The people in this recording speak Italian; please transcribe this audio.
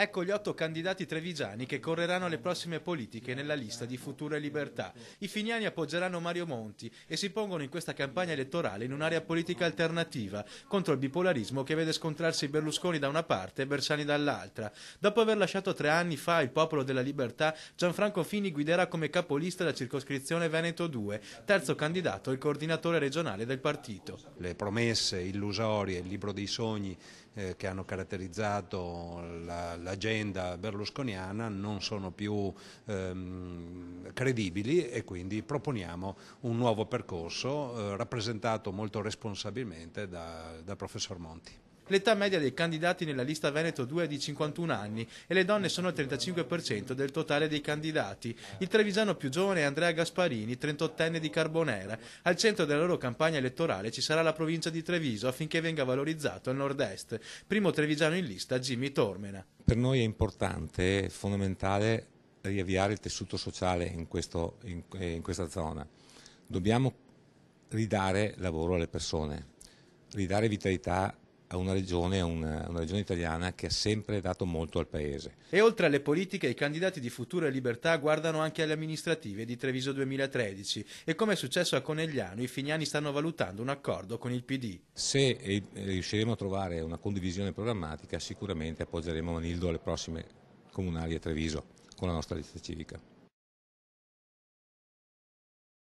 Ecco gli 8 candidati trevigiani che correranno alle prossime politiche nella lista di Futuro e Libertà. I finiani appoggeranno Mario Monti e si pongono in questa campagna elettorale in un'area politica alternativa, contro il bipolarismo che vede scontrarsi Berlusconi da una parte e Bersani dall'altra. Dopo aver lasciato 3 anni fa il Popolo della Libertà, Gianfranco Fini guiderà come capolista la circoscrizione Veneto 2, terzo candidato il coordinatore regionale del partito. Le promesse illusorie, il libro dei sogni che hanno caratterizzato l'agenda berlusconiana non sono più credibili e quindi proponiamo un nuovo percorso rappresentato molto responsabilmente dal professor Monti. L'età media dei candidati nella lista Veneto 2 è di 51 anni e le donne sono il 35% del totale dei candidati. Il trevigiano più giovane è Andrea Gasparini, 38enne di Carbonera. Al centro della loro campagna elettorale ci sarà la provincia di Treviso affinché venga valorizzato il nord-est. Primo trevigiano in lista Jimmy Tormena. Per noi è importante, è fondamentale riavviare il tessuto sociale in questa zona. Dobbiamo ridare lavoro alle persone, ridare vitalità a una regione italiana che ha sempre dato molto al Paese. E oltre alle politiche, i candidati di Futuro e Libertà guardano anche alle amministrative di Treviso 2013 e come è successo a Conegliano, i finiani stanno valutando un accordo con il PD. Se riusciremo a trovare una condivisione programmatica, sicuramente appoggeremo Manildo alle prossime comunali a Treviso con la nostra lista civica.